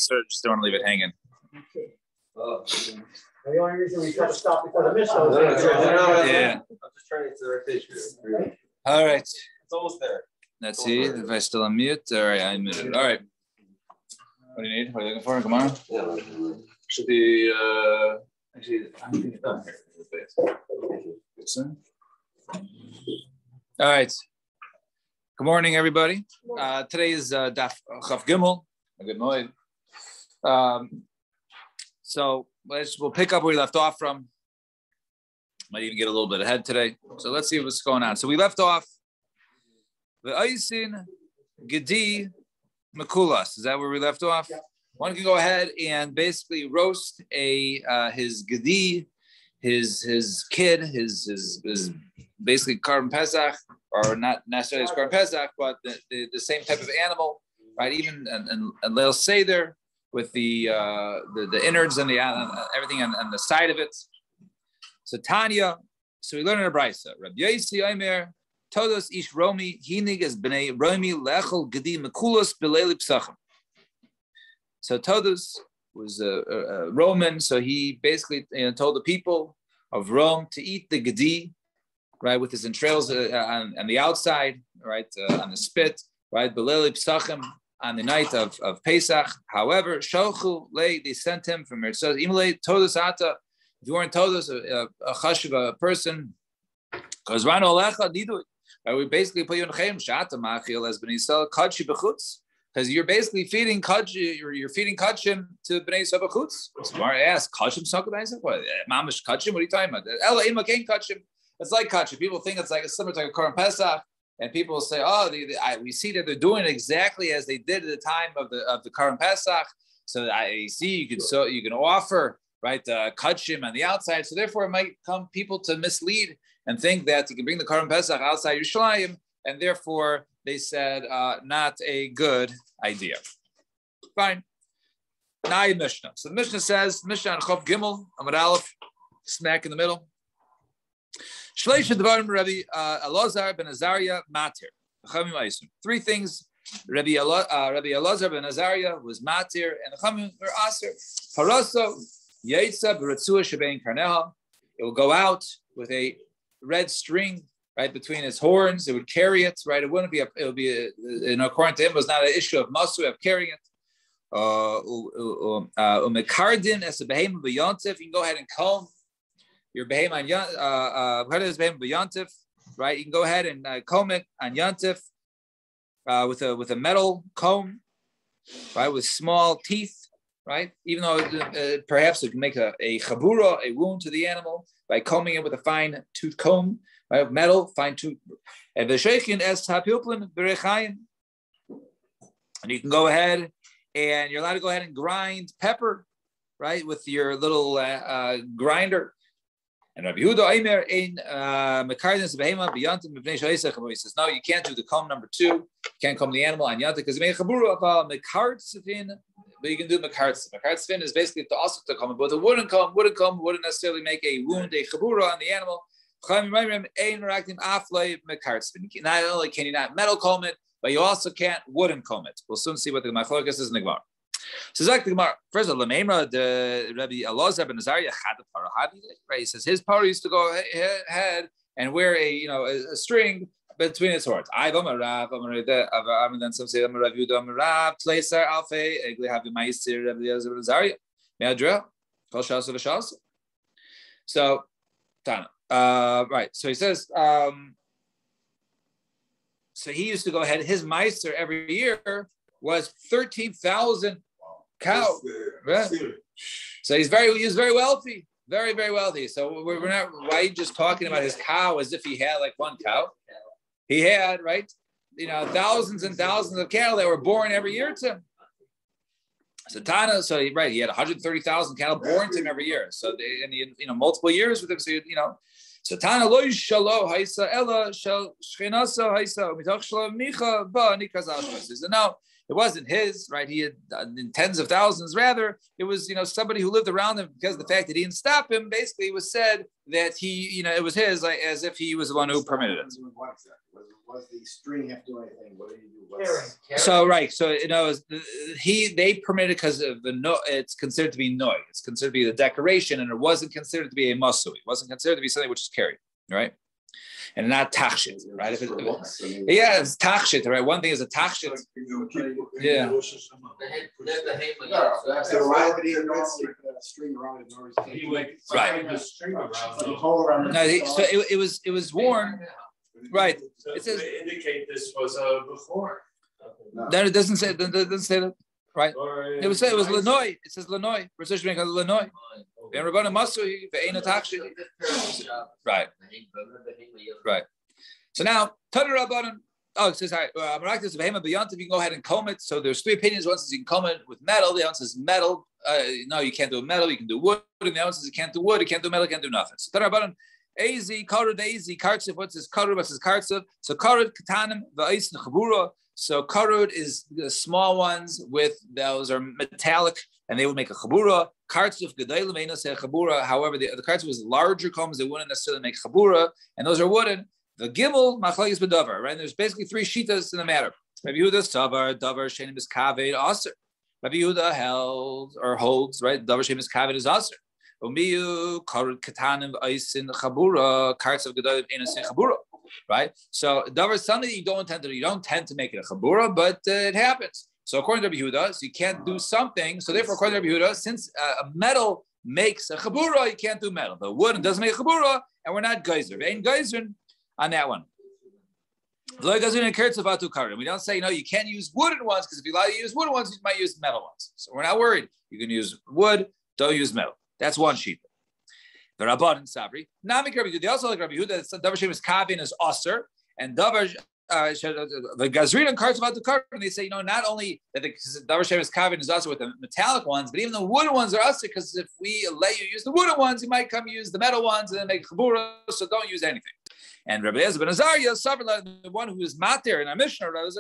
sort of just don't want to leave it hanging. Oh. The only reason we try to stop before the Mishnah is yeah. I'm just trying to get to the right page. All right. It's almost there. Let's see if I still unmute. All right, I'm muted. All right. What do you need? What are you looking for? Come on. Yeah. Should be actually. All right. Good morning, everybody. Today is Daf Chaf Gimel. Good morning. So we'll pick up where we left off from. Might even get a little bit ahead today. So let's see what's going on. So we left off the Aisin Gedi Makulas. Is that where we left off? Yeah. One can go ahead and basically roast his Gedi, his kid, his basically Karban Pesach, or not necessarily his Karban Pesach, but the same type of animal, right? Even and they'll say there with the innards and the everything on the side of it. So Tanya, so we learn in a brisa. Rabbi Yosi Omer, Todos ish Romi hinig as bnei Romi lechol gedi mekulos b'leili psachim. So Todos was a Roman, so he basically told the people of Rome to eat the gedi, right, with his entrails on the outside, right, on the spit, right, b'leili psachim, on the night of Pesach. However, Shochu lay, they sent him from Mirzos. Imle Todos ata. If you weren't told us a chashiv, a person, because we basically put you in chayim shata machil as bnei Yisrael kadshi b'chutz, because you're basically feeding kadshi, you're feeding kadshim to bnei Yisrael b'chutz. So I ask kadshim sakadayis, what mamish kadshim? What are you talking about? Ela ima kain kadshim. It's like kadshim. People think it's similar to a Korban Pesach, and people will say, oh, we see that they're doing it exactly as they did at the time of the Korban Pesach. So I see you can offer, right, kachim on the outside. So therefore, it might come people to mislead and think that you can bring the Korban Pesach outside Yerushalayim, and therefore they said not a good idea. Fine. Now Mishnah. So the Mishnah says, Mishnah on Chof Gimel, Amud Aleph, smack in the middle. Shleisha Devarim Rabbi Elazar ben Azariah Matir. Three things. Rabbi Elazar ben Azariah was Matir, and the Chamim were Aser. Paraso Yaitza b'ratzua shebein karneha. It will go out with a red string right between its horns. It would carry it, right? It wouldn't be it would be according to him, it was not an issue of masu of carrying it. Umekardin as a behem b'yontif. You can go ahead and comb your behem on yontif, right? You can go ahead and comb it on yontif with a metal comb, right, with small teeth. Right, even though perhaps it can make a chabura, a wound to the animal by combing it with a fine tooth comb, right, metal, fine tooth. And you can go ahead and you're allowed to go ahead and grind pepper, right, with your little grinder. And Rabbi Yehuda Aimer in Mekardis Behema Biyantim B'nei Shaisach. He says, no, you can't do the comb number 2. You can't comb the animal on Yanta because it made chabura of Mekardsifin. But you can do Mekardsifin. Mekardsifin is basically to also to comb, but the wooden comb wouldn't necessarily make a wound, a chabura on the animal. Not only can you not metal comb it, but you also can't wooden comb it. We'll soon see what the Machlokas is in the Gemara. So Zak the Gemara. First of all, the Rabbi Elazar ben Azariah had the parahadi. Right, he says his parah used to go ahead and wear a string between its horns. I and then some say Rav Yehuda Rav Tleiser Alfei Egli Havi Ma'isir Rabbi Elazar ben Azariah Me'adra Kol Shasa v'Shasa. So Tana, right. So he says. So he used to go ahead. His meister every year was 13,000 cows. Right? So he was very wealthy, very, very wealthy. So we're not. Why are you just talking about his cow as if he had like one cow? He had, right, thousands and thousands of cattle that were born every year to him. So Tana, he had 130,000 cattle born to him every year. So multiple years with him. So Tana lo shalo haisa ella shel shchinasa haisa mitoch shlo micha ba nikazal shmos. No, it wasn't his, right? He had tens of thousands. Rather, it was somebody who lived around him because of the fact that he didn't stop him. Basically, it was said that it was his, like, as if he was the one who permitted it. Was the string have to do anything? What do you do? So right, so they permitted because of the no. It's considered to be noi. It's considered to be the decoration, and it wasn't considered to be a masui. It wasn't considered to be something which is carried, right? And not tachshit, right? It's tachshit, right? One thing is a tachshit. Yeah. Right. No, so it was worn. Right. So it says they indicate this was before. No, it doesn't say that. Right. It was Lanoi. It says Lanoi. Lanoi. Right. Right. So now, Tanu Rabbanan. Oh, it says, if you can go ahead and comb it. So there's three opinions. One says you can comb it with metal. The other one says metal. No, you can't do metal. You can do wood. And the other one says you can't do wood. You can't do metal. You can't do nothing. So Tanu Rabbanan. Az karud az kartzev. What's this karud? What's this kartzev? So karud katanim va'is nechabura. So karud is the small ones with those are metallic and they would make a chabura. Kartzev gedaylim ain't say chabura. However, the kartzev was larger combs. They wouldn't necessarily make chabura, and those are wooden. The gimel machlekes bedavar. Right? And there's basically three shitas in the matter. Rabbi Yehuda savar davar shenim is kaved aser. Rabbi Yehuda held or holds right. Davar shenim is kaved is aser. Umiyu karud katanim aisin chabura. Kartzev gedaylim ain't say chabura. Right, so davar is something you don't tend to make it a chabura, but it happens. So according to Rabbi Yehuda, so you can't do something. So therefore, according to Rabbi Yehuda, since a metal makes a chabura, you can't do metal. But wood doesn't make a chabura, and we're not geyser. We ain't geyser on that one. We don't say you can't use wooden ones because if you allow you to use wooden ones, you might use metal ones. So we're not worried. You can use wood, don't use metal. That's one sheet. The Rabban and Sabri. They also like Rabbi Yehuda that davar shem is kavin is aser, and davar the gazrin and carts about the cart. And they say not only that the davar shem is kavin is aser with the metallic ones, but even the wooden ones are aser because if we let you use the wooden ones, you might come use the metal ones and then make chabura. So don't use anything. And Rabbi Elazar ben Azariah, the one who is matir in our Mishnah, Rabbi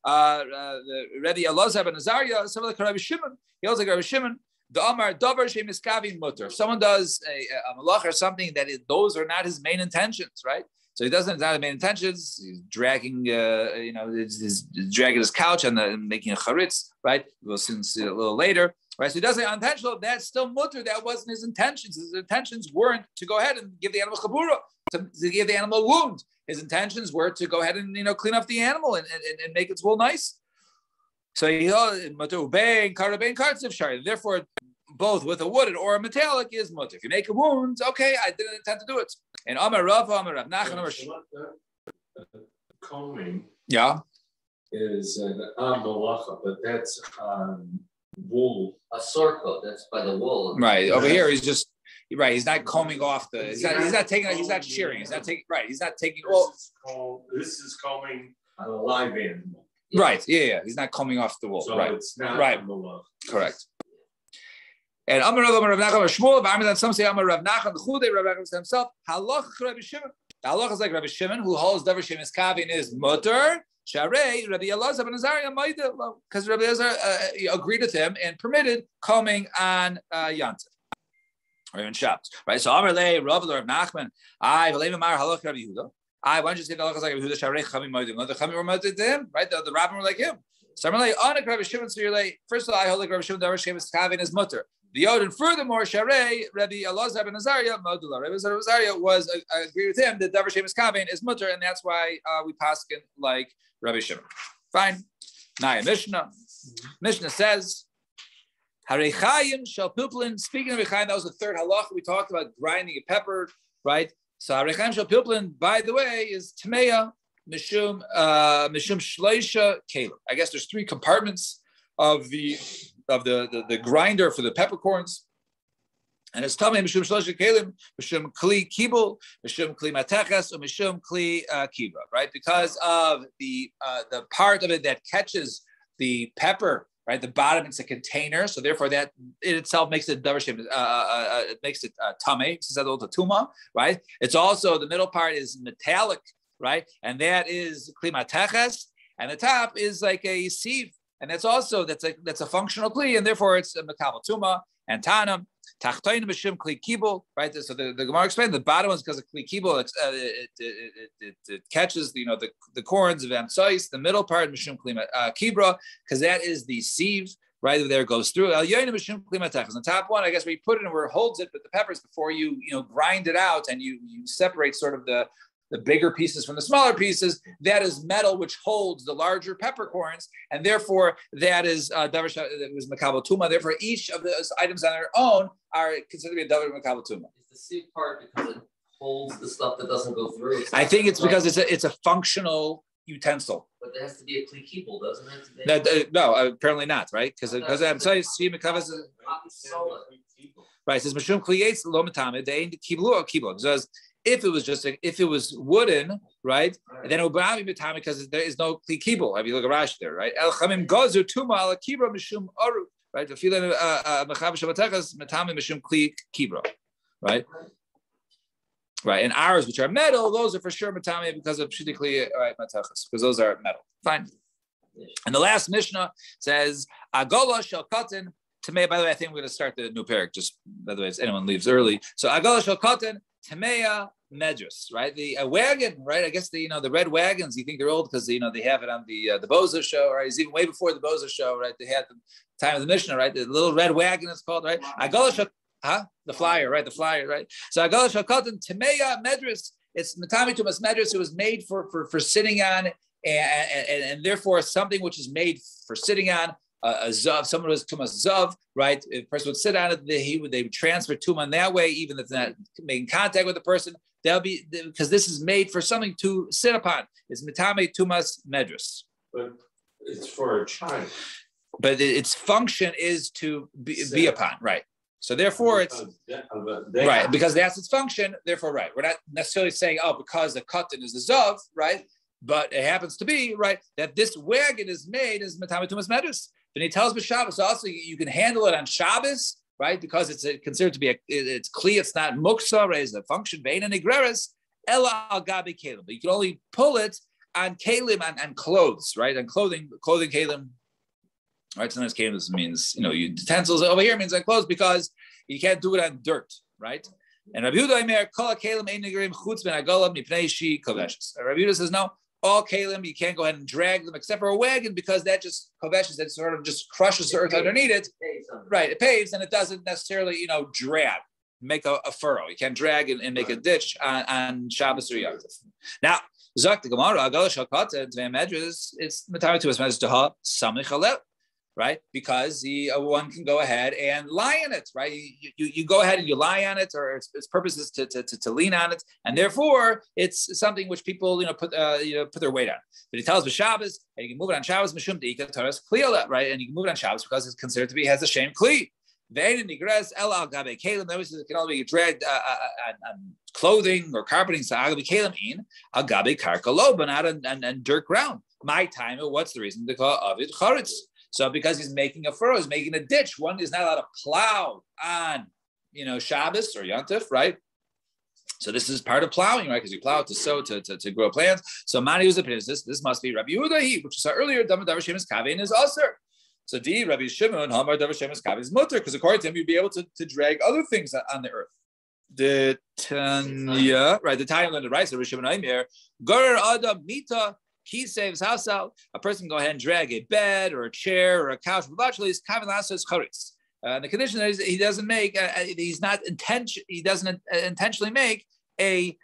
Elazar ben Azariah, like Rabbi Shimon. He also like Rabbi Shimon. The Amar davar shemiskavin mutter. If someone does a malach or something those are not his main intentions, right? So he doesn't have main intentions. He's dragging, he's dragging his couch and making a charitz, right? We'll see a little later, right? So he does it unintentional. That's still mutter. That wasn't his intentions. His intentions weren't to go ahead and give the animal chabura, to give the animal wound. His intentions were to go ahead and clean up the animal and make its wool nice. So therefore, both with a wooden or a metallic is mutter. If you make a wound, okay, I didn't intend to do it. And Amar Rav Nachman, combing, yeah, is an malacha, but that's wool. A circle. That's by the wool. Right over here, he's just right. He's not combing off the. He's not taking. He's not shearing. He's not taking. Right. He's not taking. This is combing on a live animal. Yeah. Right. Yeah. He's not combing off the wool. So right. It's not right. Malacha. Correct. And Amar Rav Nachman Shmuel. Some say Amar Rav Nachman. The Chudei Rav Nachman himself. Halach Rabbi Shimon. The halach is like Rabbi Shimon, who holds davar shemis kavin is mutter. Sharei Rabbi Elazar ben Azariah ma'ida, because Rabbi Elazar agreed with him and permitted combing on Yantif or even Shabbos. Right. So Amar Lei Rav Nachman. I believe Amar halach Rabbi Yehuda. Why don't you say the halach is like Rabbi Yehuda? Sharei Chamim ma'ida. The Chamim were mutter to him. Right. The rabbis were like him. So I'm like Anak Rabbi Shimon. So you're like, first of all, I hold like Rabbi Shimon davar shemis kavin is mutter. The Yod, and furthermore, Sharei, Rabbi Elazar ben Azariah, Modula. Rabbi Elazar ben Azariah was agree with him that davar shemis kavin is mutter, and that's why we paskin like Rabbi Shimon. Fine. Now, Mishnah. Mishnah says, Harechayim shall pilplin. Speaking of Harechayim, that was the third halacha we talked about grinding a pepper, right? So Harechayim shall pilplin, by the way, is Tameya Mishum Shleisha Caleb. I guess there's three compartments of the grinder for the peppercorns, and it's Tamei Mishum Shlosh Kalim, Mishum Kli Kibul, Mishum Kli Mateches, or Mishum Kli Kiba, right? Because of the part of it that catches the pepper, right? The bottom, it's a container, so therefore that in itself makes it davar shem. It makes it tamei, tuma, right? It's also the middle part is metallic, right? And that is Kli Mateches, and the top is like a sieve. And that's a functional kli, and therefore it's a makabel tuma and tanam. Tachtoin mishum kli kibul, right? So the Gemara explained the bottom is because of kli kibul. It catches the corns of amsois. The middle part mishum kli kibra, because that is the sieve. Right there it goes through. The top one, I guess, where you put it and where it holds it, but the peppers before you grind it out and you separate sort of the bigger pieces from the smaller pieces. That is metal, which holds the larger peppercorns, and therefore that is davar that was makabel tuma. Therefore, each of those items on their own are considered to be a davar makabel tuma. Is the seed part because it holds the stuff that doesn't go through? I think it's because it's a functional utensil. But there has to be a kli kibul, doesn't it? No, apparently not, right? Because I'm sorry, right. It says mashum kliyetz lo matame dein kiblu or kiblu. Because if it was wooden, right, then it would be matame because there is no kli kibul. Have you look at Rashi there, right? El chamim gozu tuma ala kibra mashum aru, right? The feeling mechav shabatechas matame mashum kli kibra, right? Right, and ours, which are metal, those are for sure matame because of pshitikli, right, matachas, because those are metal. Fine. And the last Mishnah says, Agola shel katan tamei. By the way, I think we're going to start the new parak, just by the way, if anyone leaves early. So Agola shel katan tameya medrus, right? The wagon, right? I guess the red wagons. You think they're old because they have it on the Bozo show, right? It's even way before the Bozo show, right? They had the time of the Mishnah, right? The little red wagon is called, right? Agola shel the flyer, right? The flyer, right? So Agola shel katan tameya medrus. It's matami tumas medrus. It was made for sitting on. And therefore, something which is made for sitting on a zav, someone who has tumas zav, right? If a person would sit on it, they would transfer tuma in that way, even if they're not making contact with the person. They'll be because this is made for something to sit upon. It's mitame tumas medrus. But it's for a child. But its function is to be upon, right? So therefore, it's right because that's its function. Therefore, right. We're not necessarily saying, because the katan is the zav, right? But it happens to be, right, that this wagon is made as matame tumas medrus. Then he tells b'Shabbos also you can handle it on Shabbos, right, because it's considered to be it's kli, it's not muksa, right, it's a function vein and igreris ella al gabi kalim. But you can only pull it on kalim and clothes, right, on clothing kalim, right. Sometimes kalim means utensils. Over here means on clothes because you can't do it on dirt, right. And Rabbi Yehuda Omer kol kalim ein nigrim chutz ben agolam mipnei shi koveshes. Rabbi Yehuda says no. All kalim, you can't go ahead and drag them except for a wagon because that just koveshes, that sort of just crushes the earth underneath it. Right, it paves and it doesn't necessarily, drag, make a furrow. You can't drag and make a ditch on Shabbos or Yom Tov. Now, Zak the Gemara, Agala Shalkata, it's matari to us to ha samichalel. Right, because one can go ahead and lie on it. Right, you go ahead and you lie on it, or its purpose is to lean on it, and therefore it's something which people put their weight on. But he tells the Shabbos, and you can move it on Shabbos mishum deika taras kliyala, right, and you can move it on Shabbos because it's considered to be has a shame kli. Ve'ein nigres el al gabe kalim. That means it can only be dragged on clothing or carpeting. So al gabe kalim in al gabe karkalo, but not on dirt ground. My time. What's the reason to call of it charetz? So because he's making a furrow, he's making a ditch. One is not allowed to plow on, Shabbos or Yom Tov, right? So this is part of plowing, right? Because you plow to sow, to grow plants. So Mani was opinion. This must be Rabbi Yehuda, which we saw earlier. Davar shemes kavein is usher. So D Rabbi Shimon Hamar davar shemes kavein is mutter, because according to him, you'd be able to drag other things on the earth. The Tanya, right? The Tanya learned the right. So Rabbi Shimon Aimer, Gur Adam Mita. He saves house out. A person can go ahead and drag a bed or a chair or a couch. But actually, it's kaven lassos charitz. The condition is he doesn't make. He doesn't intentionally make a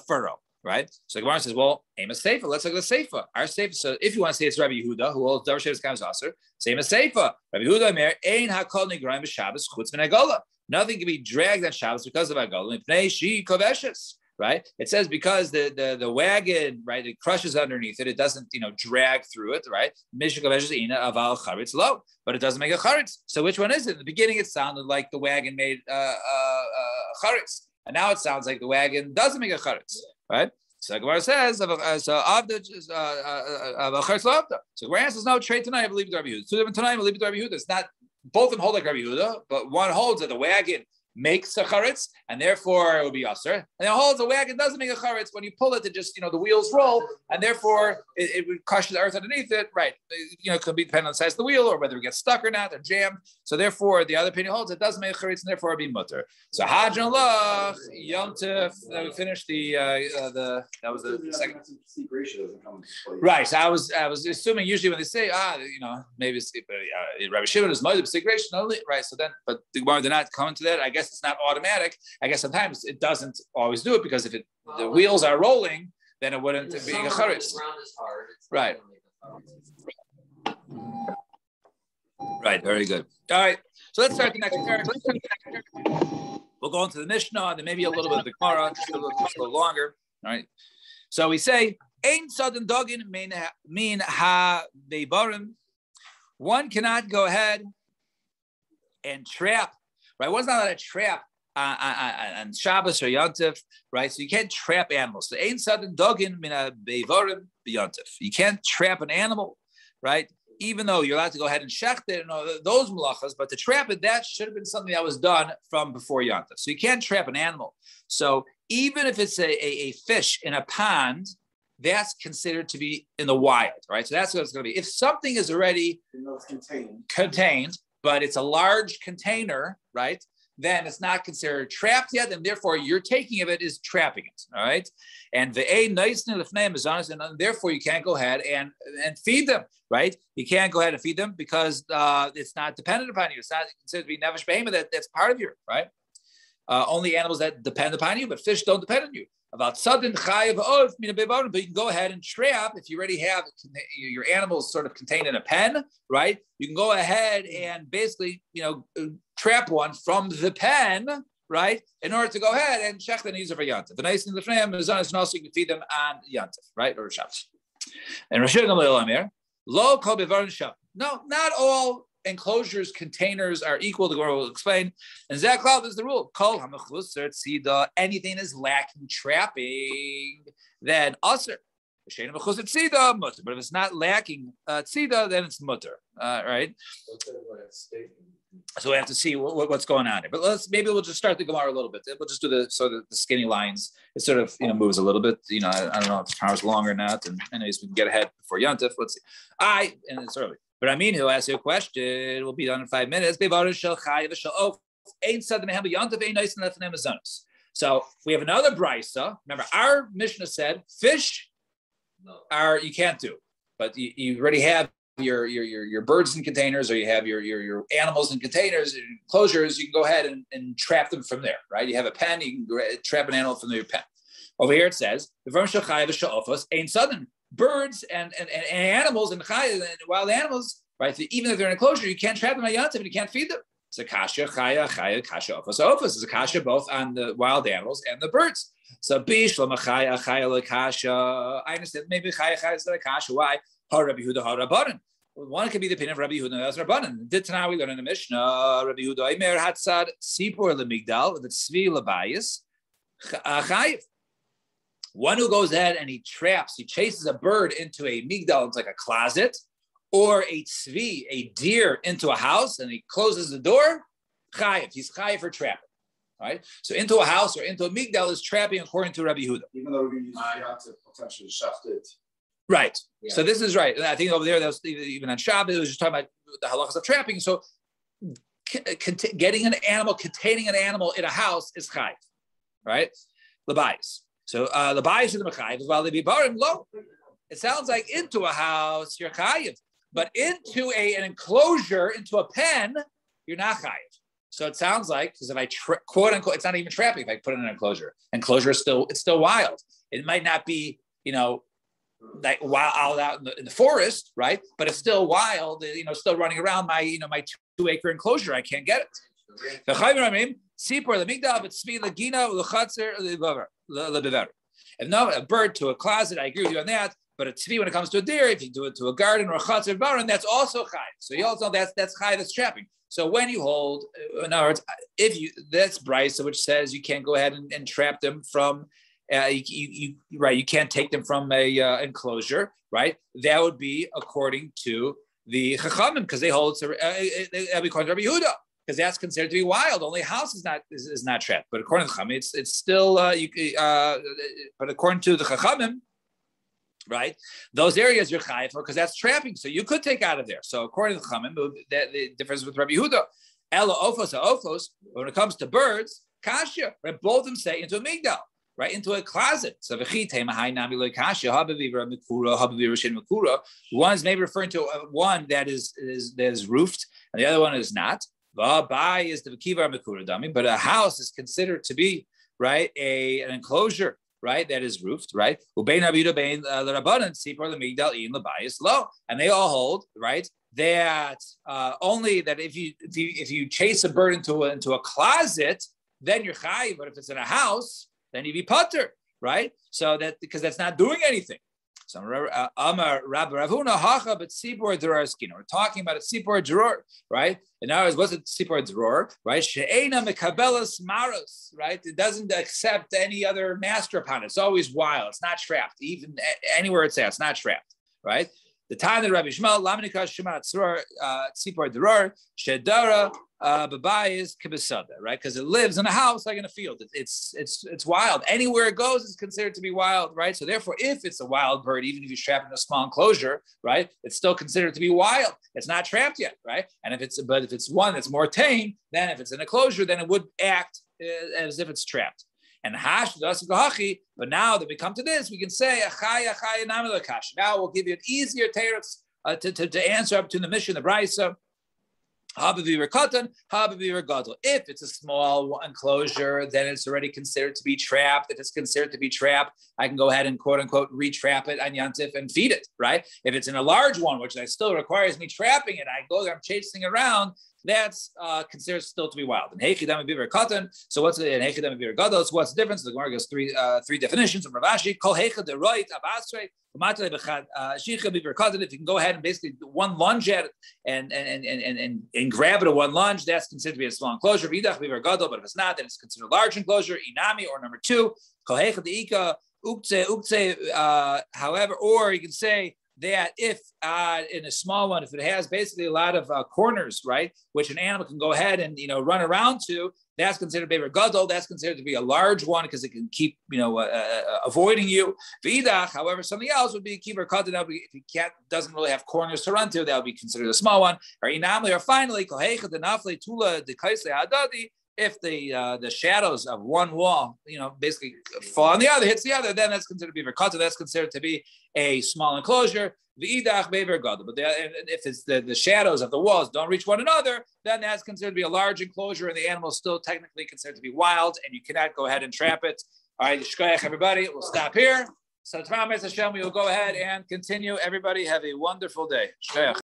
furrow, right? So Gemara says, "Well, aim a seifa. Let's look at the seifa. Our seifa. So if you want to say it's Rabbi Yehuda, who holds davar shemes kaven aser, same as seifa. Rabbi Yehuda mer ein hakol nigraim b'Shabbos chutz min agola. Nothing can be dragged on Shabbos because of agola. Mipnei shi koveshes. Right? It says because the wagon, right, it crushes underneath it. It doesn't, drag through it, right? But it doesn't make a charitz. So which one is it? In the beginning, it sounded like the wagon made charitz, and now it sounds like the wagon doesn't make a charitz, right? So Gemara says, so Gemara says, no, trade tonight, I believe it's Rabbi Yehuda. Two different tonight, I believe it's Rabbi Yehuda. It's not both of them hold like Rabbi Yehuda, but one holds that the wagon makes a charetz, and therefore it would be usher. And it holds a wagon doesn't make a charetz. When you pull it, it just, the wheels roll, and therefore it would crush the earth underneath it. Right. It could be depending on the size of the wheel or whether it gets stuck or not or jammed. So therefore, the other opinion holds it doesn't make a charetz, and therefore it would be mutter. So Hadron Lach, Yom Tov, we finished that was the second. Right. So I was assuming usually when they say, maybe Rabbi Shimon is Moed B'Sigration only, right? So then, but the Gemara did not come to that. I guess it's not automatic. I guess sometimes it doesn't always do it because if the wheels are rolling, then it wouldn't be a charetz. Right. Right. Very good. All right. So let's start the next paragraph. We'll go into the Mishnah and then maybe a little bit of the Gemara, just a little longer. All right. So we say, Ein sudden dogin min ha beibarim. One cannot go ahead and trap, right? One's not allowed to trap on Shabbos or Yontif, right? So you can't trap animals. So Ein sudden dogin min ha beibarim b'Yontif. You can't trap an animal, right? Even though you're allowed to go ahead and shecht it and all those malachas, but to trap it, that should have been something that was done from before Yontif. So you can't trap an animal. So even if it's a fish in a pond, that's considered to be in the wild, right? So that's what it's going to be. If something is already contained, but it's a large container, right? Then it's not considered trapped yet, and therefore your taking of it is trapping it, all right? And and therefore you can't go ahead and feed them, right? You can't go ahead and feed them because it's not dependent upon you. It's not considered to be nevesh behema, that's part of you, right? Only animals that depend upon you, but fish don't depend on you. About sudden chayav of but you can go ahead and trap if you already have your animals sort of contained in a pen, right? You can go ahead and basically, trap one from the pen, right? In order to go ahead and shecht and use it for Yontif. The nice thing the frame is also you can feed them on Yontif, right? Or Shabbos. And Rashid Gamliel lo kol bevarin shav. No, not all enclosures, containers are equal. The Gemara will explain. And Zaklav is the rule. Kol hamachlusar tzida. Anything is lacking trapping, then aser. But if it's not lacking tzida, then it's mutter. Right? So we have to see what's going on here. But maybe we'll just start the Gemara a little bit. We'll just do the skinny lines. It sort of moves a little bit. I don't know if the power's long or not. And anyways, we can get ahead before Yontif. Let's see. And it's early. But I mean, he'll ask you a question. We'll be done in 5 minutes. So we have another brisa. Remember, our Mishnah said fish you can't do, but you already have your birds in containers, or you have your animals in containers, enclosures. You can go ahead and trap them from there, right? You have a pen. You can trap an animal from your pen. Over here it says ain't sudden. Birds and animals and wild animals, right? So even if they're in an enclosure, you can't trap them on Yontif and you can't feed them. It's a kasha, chaya, kasha, ofos. So ofos is a kasha both on the wild animals and the birds. So bishlam chaya kasha. I understand maybe chaya is not a kasha. Why? Har Rabbi Yehuda har Rabbanan. One could be the opinion of Rabbi Yehuda as Rabbanan. Did tonight we learn in the Mishnah? Rabbi Yehuda Imer hatzad sipur lemigdal the tzvi labayis chayiv. One who goes ahead and he chases a bird into a migdal, it's like a closet, or a tzvi, a deer, into a house, and he closes the door, chayiv. He's chayiv for trapping, right? So into a house or into a migdal is trapping according to Rabbi Yehuda. Even though we're going to use to potentially shaft it. Right. Yeah. So this is right. I think over there, that was even on Shabbat, it was just talking about the halachas of trapping. So getting an animal, containing an animal in a house is chayiv, right? Labayis. So the bias of the mechayiv is while they be barim low. It sounds like into a house you're chayiv, but into an enclosure, into a pen, you're not chayiv. So it sounds like, because if I quote unquote, it's not even trapping. If I put it in an enclosure, is still wild. It might not be like wild out in the forest, right? But it's still wild. Still running around my 2-acre enclosure. I can't get it. Sipur the migdal, but tzvi lagina l'chatzer lebever. If no, a bird to a closet, I agree with you on that. But a tzvi when it comes to a deer, if you do it to a garden or a chatzer baron, that's also chai. So you also know that's chai, that's trapping. So when you hold, in other words, that's brisa which says you can't go ahead and trap them from. You can't take them from a enclosure, right? That would be according to the chachamim because they hold according to Rabbi Yehuda. because that's considered to be wild. Only a house is not trapped. But according to the Chachamim, it's still. But according to the Chachamim, right, those areas you're chayiv for because that's trapping. So you could take out of there. So according to the Chachamim, that the difference with Rabbi Yehuda, ela ofos. When it comes to birds, kasha, right? Both of them say into a migdal. Right into a closet. So one is maybe referring to one that is roofed, and the other one is not. But a house is considered to be right an enclosure, right, that is roofed, right. And they all hold, right, that only that if you chase a bird into a closet, then you're chayiv. But if it's in a house, then you be putter, right? So that because that's not doing anything. So Amar Rabbi Ravuna Hacha, but Sipor Dror Skina. We're talking about a Sipor Dror, right? In other words, what's a Sipor Dror, right? She'ena mekabelas maros, right? It doesn't accept any other master upon it. It's always wild. It's not trapped. Even anywhere it's at, it's not trapped, right? The time that Rabbi Shmuel Laminika Shema Sipor Dror Shedara. Babayis kibisada, right? Because it lives in a house like in a field. It's wild. Anywhere it goes, it's considered to be wild, right? So therefore, if it's a wild bird, even if you trap it in a small enclosure, right, it's still considered to be wild. It's not trapped yet, right? And if it's one that's more tame, then if it's in a closure, then it would act as if it's trapped. And hash but now that we come to this, we can say now we'll give you an easier teretz to answer up to the mission of Brisa. If it's a small enclosure, then it's already considered to be trapped. If it's considered to be trapped, I can go ahead and quote unquote retrap it on Yantif and feed it, right? If it's in a large one, which still requires me trapping it, I go there, I'm chasing around, that's considered still to be wild. And so what's the So what's the difference? The Gemara gives three definitions of Ravashi. If you can go ahead and basically do one lunge at it and grab it at one lunge, that's considered to be a small enclosure. But if it's not, then it's considered a large enclosure. Inami, or number two, however, or you can say that if in a small one, if it has basically a lot of corners, right, which an animal can go ahead and run around to, that's considered bever gadol. That's considered to be a large one because it can keep avoiding you. V'idach, however, something else would be kiver katan. If he doesn't really have corners to run to, that would be considered a small one. Or inamli, or finally, koheicha denafle tula dekaisle hadadi. If the shadows of one wall, basically fall on the other, hits the other, then that's considered to be verkata. That's considered to be a small enclosure. V'idach bever gadol. But if it's the shadows of the walls don't reach one another, then that's considered to be a large enclosure, and the animal is still technically considered to be wild, and you cannot go ahead and trap it. All right, shkoyach everybody. We'll stop here. So tomorrow, Hashem, we will go ahead and continue. Everybody have a wonderful day. Shkoyach.